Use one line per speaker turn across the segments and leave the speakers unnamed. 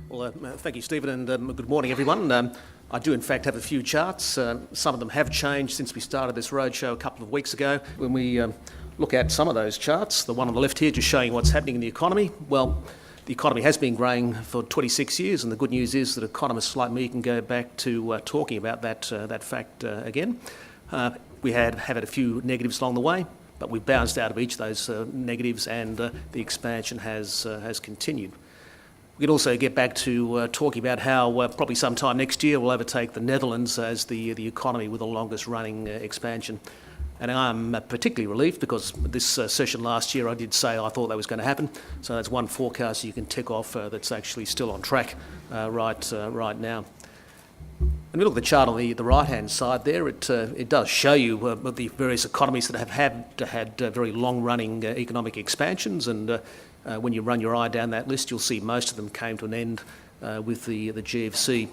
Well, thank you, Stephen, and good morning, everyone. I do, in fact, have a few charts. Some of them have changed since we started this roadshow a couple of weeks ago. When we look at some of those charts, the one on the left here just showing what's happening in the economy, well, the economy has been growing for 26 years, and the good news is that economists like me can go back to talking about that fact again. We have had a few negatives along the way, but we've bounced out of each of those negatives, and the expansion has continued. We can also get back to talking about how probably sometime next year we'll overtake the Netherlands as the economy with the longest running expansion. And I'm particularly relieved because this session last year I did say I thought that was going to happen. So that's one forecast you can tick off that's actually still on track right now. And we look at the chart on the right-hand side there, it does show you the various economies that have had very long-running economic expansions, and when you run your eye down that list, you'll see most of them came to an end with the GFC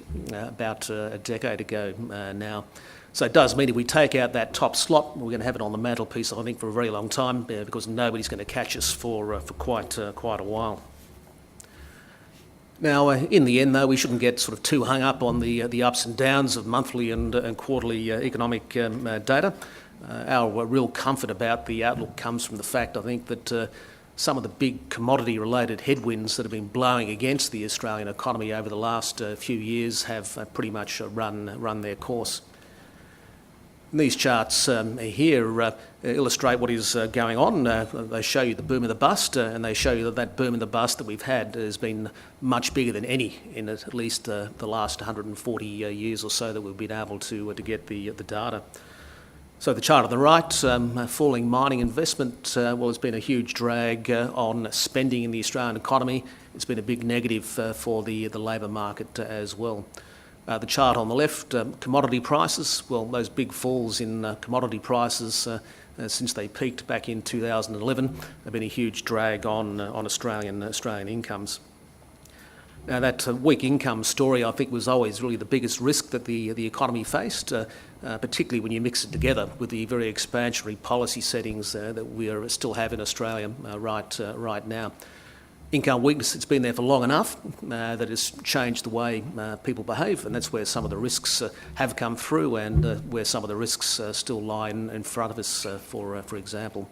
about a decade ago now. So it does mean if we take out that top slot, we're going to have it on the mantelpiece, I think, for a very long time because nobody's going to catch us for quite a while. Now, in the end, though, we shouldn't get sort of too hung up on the ups and downs of monthly and quarterly economic data. Our real comfort about the outlook comes from the fact, I think, that some of the big commodity-related headwinds that have been blowing against the Australian economy over the last few years have pretty much run their course. And these charts here illustrate what is going on. They show you the boom and the bust, and they show you that boom and the bust that we've had has been much bigger than any in at least the last 140 years or so that we've been able to get the data. So the chart on the right, falling mining investment, well, it's been a huge drag on spending in the Australian economy. It's been a big negative for the labour market as well. The chart on the left, commodity prices, well, those big falls in commodity prices since they peaked back in 2011 have been a huge drag on Australian incomes. Now, that weak income story, I think, was always really the biggest risk that the economy faced, particularly when you mix it together with the very expansionary policy settings that we still have in Australia right now. Income weakness, it's been there for long enough that it's changed the way people behave, and that's where some of the risks have come through and where some of the risks still lie in front of us, for example.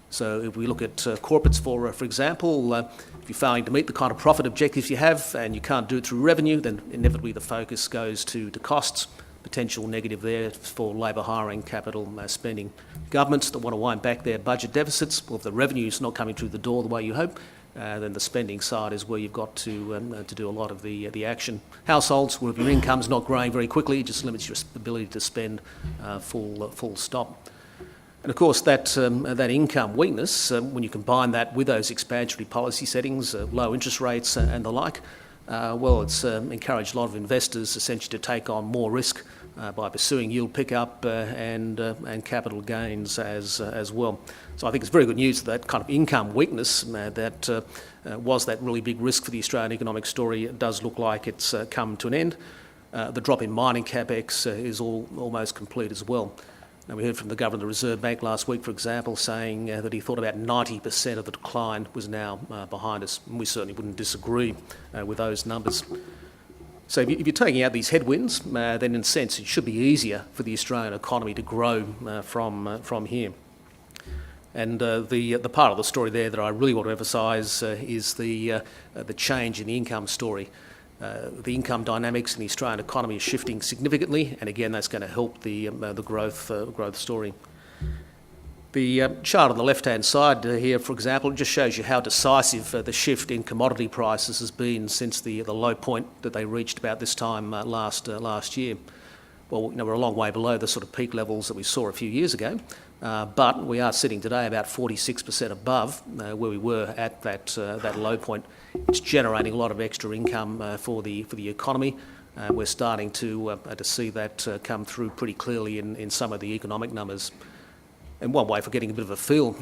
So if we look at corporates, for example, if you're failing to meet the kind of profit objectives you have and you can't do it through revenue, then inevitably the focus goes to costs. Potential negative there for labour hiring, capital spending. Governments that want to wind back their budget deficits, well, if the revenue's not coming through the door the way you hope, then the spending side is where you've got to do a lot of the action. Households, where if your income's not growing very quickly, it just limits your ability to spend full stop. And of course, that income weakness, when you combine that with those expansionary policy settings, low interest rates and the like, well, it's encouraged a lot of investors essentially to take on more risk by pursuing yield pickup and capital gains as well. So I think it's very good news that kind of income weakness that was that really big risk for the Australian economic story does look like it's come to an end. The drop in mining capex is almost complete as well. Now, we heard from the Governor of the Reserve Bank last week, for example, saying that he thought about 90% of the decline was now behind us. And we certainly wouldn't disagree with those numbers. So if you're taking out these headwinds, then in a sense it should be easier for the Australian economy to grow from here. And the part of the story there that I really want to emphasise is the change in the income story. The income dynamics in the Australian economy is shifting significantly, and again, that's going to help the growth story. The chart on the left-hand side here, for example, just shows you how decisive the shift in commodity prices has been since the low point that they reached about this time last year. Well, we're a long way below the sort of peak levels that we saw a few years ago, but we are sitting today about 46% above where we were at that low point. It's generating a lot of extra income for the economy. We're starting to see that come through pretty clearly in some of the economic numbers. And one way for getting a bit of a feel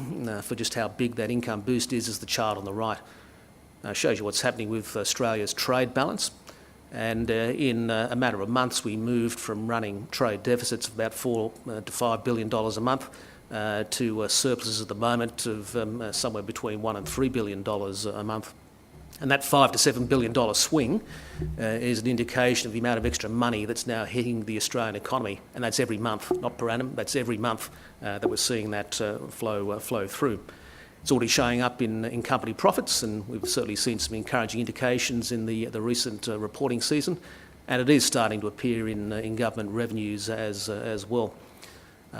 for just how big that income boost is the chart on the right. It shows you what's happening with Australia's trade balance. And in a matter of months, we moved from running trade deficits of about $4 to $5 billion a month to surpluses at the moment of somewhere between $1 and $3 billion a month. And that $5 to $7 billion swing is an indication of the amount of extra money that's now hitting the Australian economy, and that's every month, not per annum. That's every month that we're seeing that flow through. It's already showing up in company profits, and we've certainly seen some encouraging indications in the recent reporting season, and it is starting to appear in government revenues as well.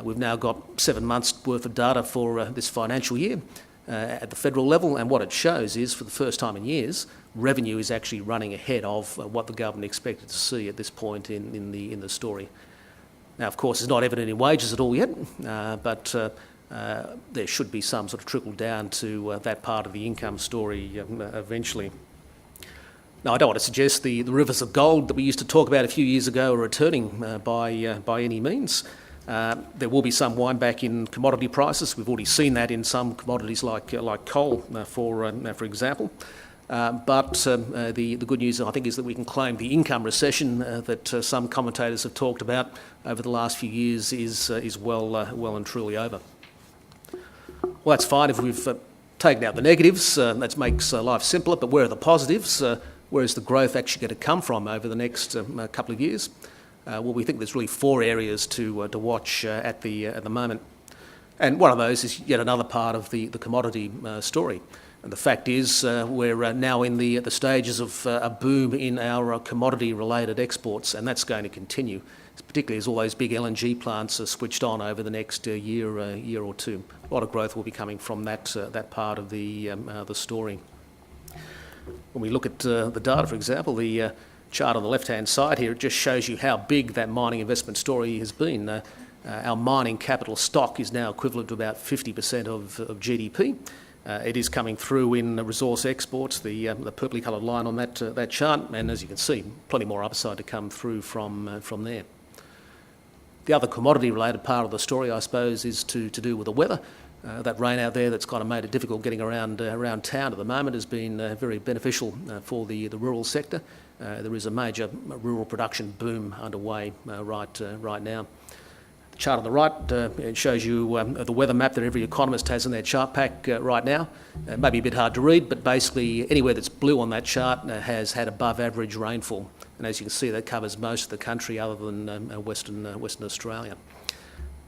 We've now got 7 months' worth of data for this financial year at the federal level, and what it shows is, for the first time in years, revenue is actually running ahead of what the government expected to see at this point in the story. Now, of course, it's not evident in wages at all yet, but there should be some sort of trickle down to that part of the income story eventually. Now, I don't want to suggest the rivers of gold that we used to talk about a few years ago are returning by any means. There will be some wind back in commodity prices. We've already seen that in some commodities like coal, for example. But the good news, I think, is that we can claim the income recession that some commentators have talked about over the last few years is well and truly over. Well, that's fine if we've taken out the negatives. That makes life simpler. But where are the positives? Where is the growth actually going to come from over the next couple of years? Well, we think there's really 4 areas to watch at the moment, and one of those is yet another part of the commodity story. And the fact is, we're now in the stages of a boom in our commodity-related exports, and that's going to continue, particularly as all those big LNG plants are switched on over the next year or two. A lot of growth will be coming from that part of the story. When we look at the data, for example, the chart on the left-hand side here, it just shows you how big that mining investment story has been. Our mining capital stock is now equivalent to about 50% of GDP. It is coming through in resource exports, the purpley coloured line on that chart, and as you can see, plenty more upside to come through from there. The other commodity-related part of the story, I suppose, is to do with the weather. That rain out there that's kind of made it difficult getting around town at the moment has been very beneficial for the rural sector. There is a major rural production boom underway right now. The chart on the right it shows you the weather map that every economist has in their chart pack right now. It may be a bit hard to read, but basically anywhere that's blue on that chart has had above average rainfall. And as you can see, that covers most of the country other than Western Australia.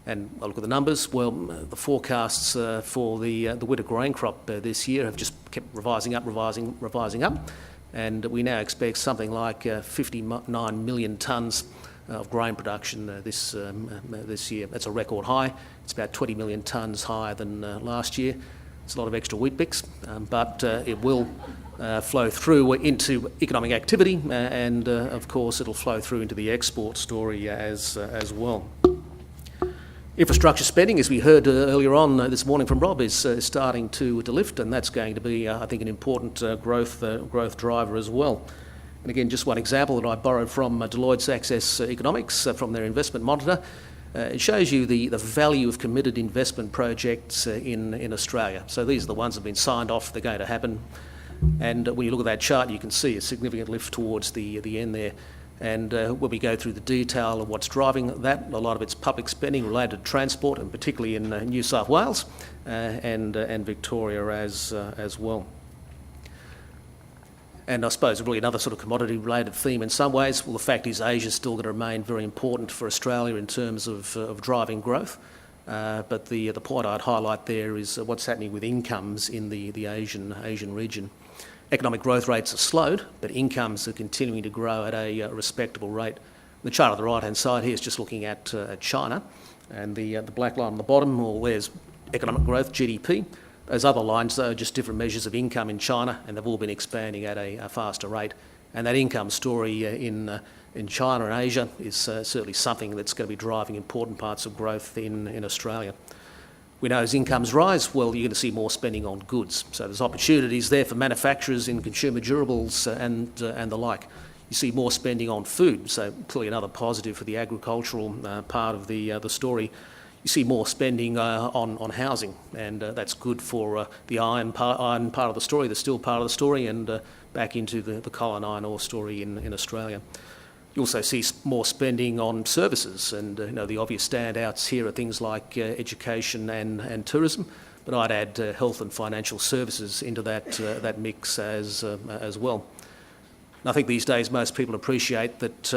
And I look at the numbers. Well, the forecasts for the winter grain crop this year have just kept revising up. And we now expect something like 59 million tonnes of grain production this year. That's a record high. It's about 20 million tonnes higher than last year. It's a lot of extra wheat bix, but it will flow through into economic activity, and of course it'll flow through into the export story as well. Infrastructure spending, as we heard earlier on this morning from Rob, is starting to lift, and that's going to be, I think, an important growth driver as well. And again, just one example that I borrowed from Deloitte's Access Economics from their investment monitor. It shows you the value of committed investment projects in Australia. So these are the ones that have been signed off, they're going to happen. And when you look at that chart, you can see a significant lift towards the end there. And when we go through the detail of what's driving that, a lot of it's public spending related to transport, and particularly in New South Wales and Victoria as well. And I suppose really another sort of commodity-related theme in some ways, well, the fact is Asia's still going to remain very important for Australia in terms of driving growth. But the point I'd highlight there is what's happening with incomes in the Asian region. Economic growth rates have slowed, but incomes are continuing to grow at a respectable rate. The chart on the right-hand side here is just looking at China, and the black line on the bottom, well, there's economic growth, GDP. Those other lines, though, are just different measures of income in China, and they've all been expanding at a faster rate. And that income story in China and Asia is certainly something that's going to be driving important parts of growth in Australia. We know as incomes rise, well, you're going to see more spending on goods. So there's opportunities there for manufacturers in consumer durables and the like. You see more spending on food, so clearly another positive for the agricultural part of the story. You see more spending on housing, and that's good for the iron part of the story, the steel part of the story, and back into the coal and iron ore story in Australia. You also see more spending on services, and the obvious standouts here are things like education and tourism. But I'd add health and financial services into that mix as well. And I think these days most people appreciate that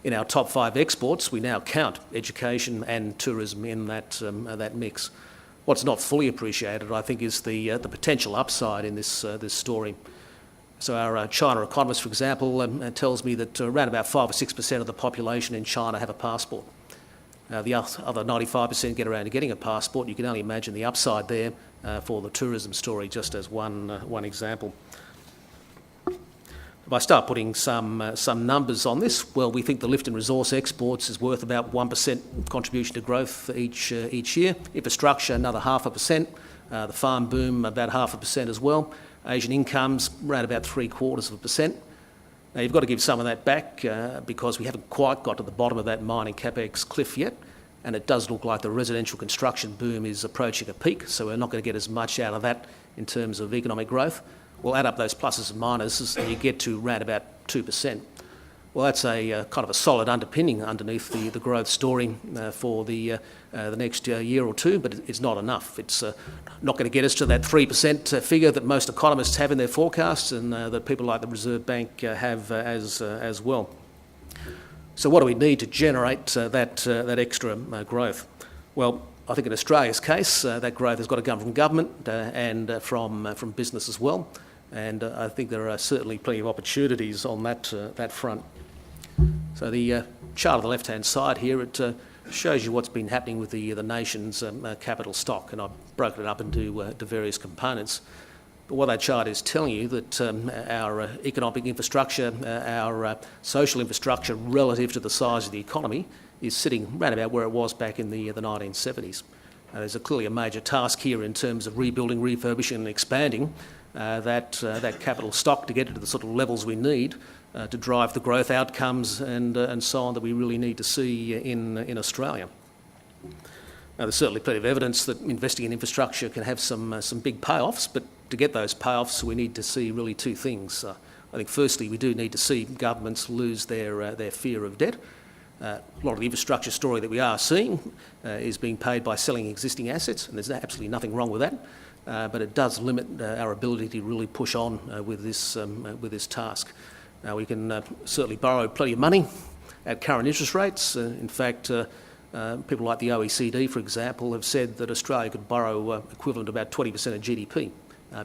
in our top 5 exports we now count education and tourism in that mix. What's not fully appreciated, I think, is the potential upside in this story. So our China Economist, for example, tells me that around about 5 or 6% of the population in China have a passport. The other 95% get around to getting a passport. You can only imagine the upside there for the tourism story, just as one example. If I start putting some numbers on this, well, we think the lift in resource exports is worth about 1% contribution to growth each year. Infrastructure, another 0.5%. The farm boom, about 0.5% as well. Asian incomes, around about 0.75%. Now, you've got to give some of that back because we haven't quite got to the bottom of that mining capex cliff yet, and it does look like the residential construction boom is approaching a peak, so we're not going to get as much out of that in terms of economic growth. We'll add up those pluses and minuses and you get to around about 2%. Well, that's a kind of a solid underpinning underneath the growth story for the next year or two, but it's not enough. It's not going to get us to that 3% figure that most economists have in their forecasts and that people like the Reserve Bank have as well. So what do we need to generate that extra growth? Well, I think in Australia's case, that growth has got to come from government and from business as well. And I think there are certainly plenty of opportunities on that front. So the chart on the left-hand side here, it shows you what's been happening with the nation's capital stock, and I've broken it up into various components. But what that chart is telling you that our economic infrastructure, our social infrastructure relative to the size of the economy is sitting right about where it was back in the 1970s. There's clearly a major task here in terms of rebuilding, refurbishing and expanding that capital stock to get it to the sort of levels we need to drive the growth outcomes and so on that we really need to see in Australia. Now, there's certainly plenty of evidence that investing in infrastructure can have some big payoffs, but to get those payoffs we need to see really 2 things. I think firstly we do need to see governments lose their fear of debt. A lot of the infrastructure story that we are seeing is being paid by selling existing assets, and there's absolutely nothing wrong with that, but it does limit our ability to really push on with this task. We can certainly borrow plenty of money at current interest rates. In fact, people like the OECD, for example, have said that Australia could borrow equivalent to about 20% of GDP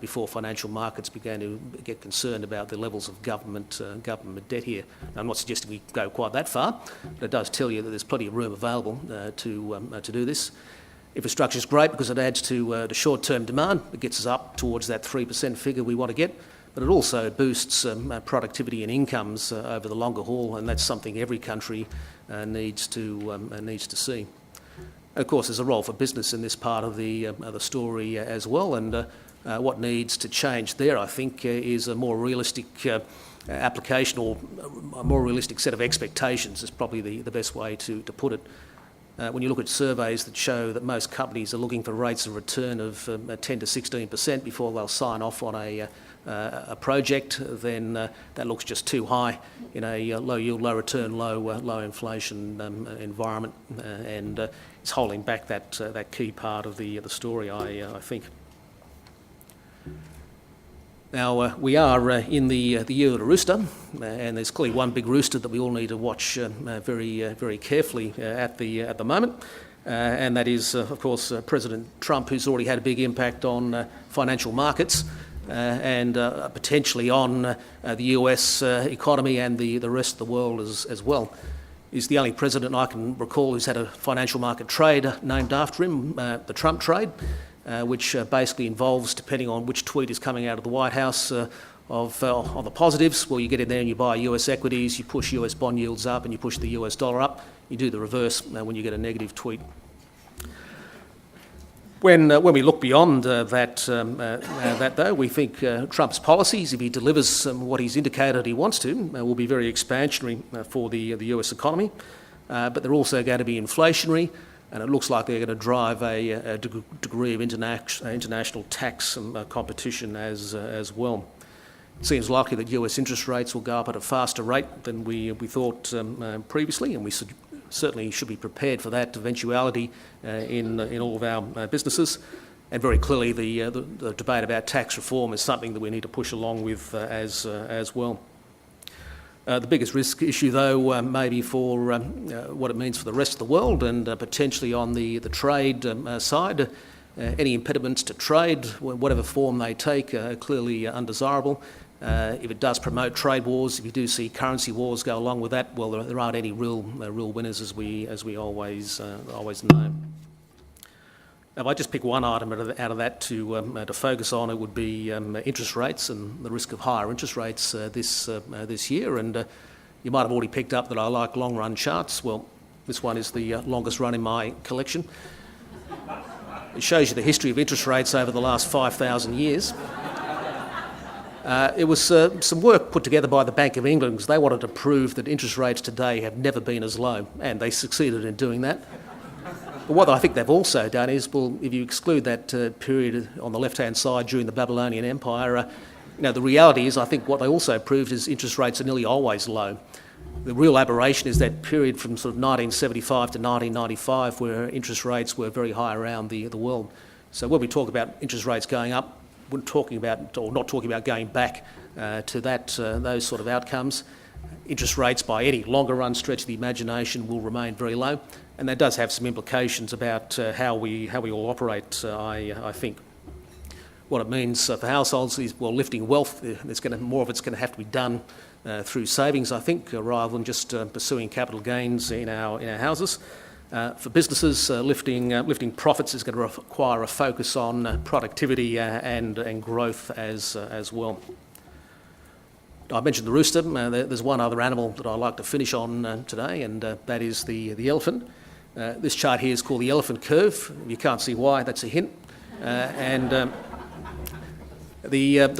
before financial markets began to get concerned about the levels of government debt here. Now, I'm not suggesting we go quite that far, but it does tell you that there's plenty of room available to do this. Infrastructure is great because it adds to short-term demand. It gets us up towards that 3% figure we want to get, but it also boosts productivity and incomes over the longer haul, and that's something every country needs to see. Of course, there's a role for business in this part of the story as well, and what needs to change there, I think, is a more realistic application or a more realistic set of expectations is probably the best way to put it. When you look at surveys that show that most companies are looking for rates of return of 10 to 16% before they'll sign off on a project, then that looks just too high in a low yield, low return, low inflation environment, and it's holding back that key part of the story, I think. Now, we are in the year of the rooster, and there's clearly one big rooster that we all need to watch very carefully at the moment, and that is, of course, President Trump, who's already had a big impact on financial markets and potentially on the US economy and the rest of the world as well. He's the only president I can recall who's had a financial market trade named after him, the Trump trade, which basically involves, depending on which tweet is coming out of the White House, on the positives, well, you get in there and you buy US equities, you push US bond yields up and you push the US dollar up. You do the reverse when you get a negative tweet. When we look beyond that, though, we think Trump's policies, if he delivers what he's indicated he wants to, will be very expansionary for the US economy, but they're also going to be inflationary, and it looks like they're going to drive a degree of international tax competition as well. It seems likely that US interest rates will go up at a faster rate than we thought previously, and we certainly should be prepared for that eventuality in all of our businesses. And very clearly, the debate about tax reform is something that we need to push along with as well. The biggest risk issue, though, maybe for what it means for the rest of the world and potentially on the trade side. Any impediments to trade, whatever form they take, are clearly undesirable. If it does promote trade wars, if you do see currency wars go along with that, well, there aren't any real winners, as we always know. If I just pick one item out of that to focus on, it would be interest rates and the risk of higher interest rates this year. And you might have already picked up that I like long-run charts. Well, this one is the longest run in my collection. It shows you the history of interest rates over the last 5,000 years. It was some work put together by the Bank of England because they wanted to prove that interest rates today have never been as low, and they succeeded in doing that. But what I think they've also done is, well, if you exclude that period on the left-hand side during the Babylonian Empire, the reality is I think what they also proved is interest rates are nearly always low. The real aberration is that period from sort of 1975 to 1995 where interest rates were very high around the world. So when we talk about interest rates going up, we're not talking about going back to those sort of outcomes. Interest rates by any longer run stretch of the imagination will remain very low, and that does have some implications about how we all operate, I think. What it means for households is, well, lifting wealth, more of it's going to have to be done through savings, I think, rather than just pursuing capital gains in our houses. For businesses, lifting profits is going to require a focus on productivity and growth as well. I mentioned the rooster. There's one other animal that I like to finish on today, and that is the elephant. This chart here is called the elephant curve. You can't see why, that's a hint. The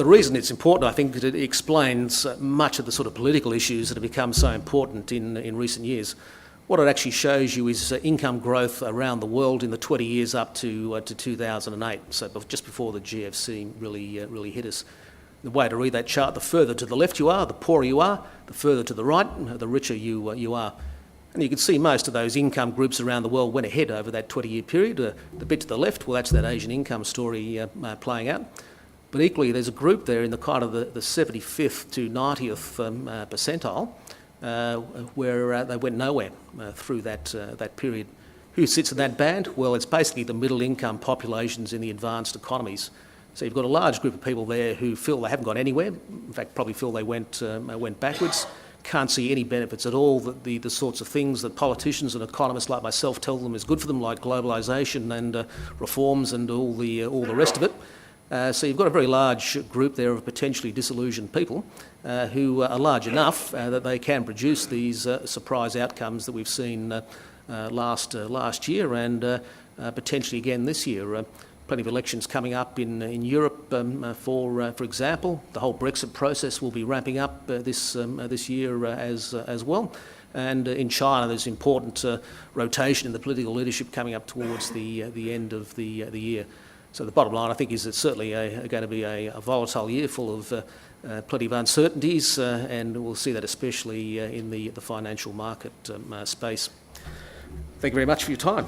reason it's important, I think, is it explains much of the sort of political issues that have become so important in recent years. What it actually shows you is income growth around the world in the 20 years up to 2008, so just before the GFC really hit us. The way to read that chart, the further to the left you are, the poorer you are, the further to the right, the richer you are. And you can see most of those income groups around the world went ahead over that 20-year period. The bit to the left, well, that's that Asian income story playing out. But equally, there's a group there in the kind of the 75th to 90th percentile where they went nowhere through that period. Who sits in that band? Well, it's basically the middle income populations in the advanced economies. So you've got a large group of people there who feel they haven't gone anywhere. In fact, probably feel they went backwards. Can't see any benefits at all. The sorts of things that politicians and economists like myself tell them is good for them, like globalisation and reforms and all the rest of it. So you've got a very large group there of potentially disillusioned people who are large enough that they can produce these surprise outcomes that we've seen last year and potentially again this year. Plenty of elections coming up in Europe, for example. The whole Brexit process will be ramping up this year as well. And in China, there's important rotation in the political leadership coming up towards the end of the year. So the bottom line, I think, is it's certainly going to be a volatile year full of plenty of uncertainties, and we'll see that especially in the financial market space. Thank you very much for your time.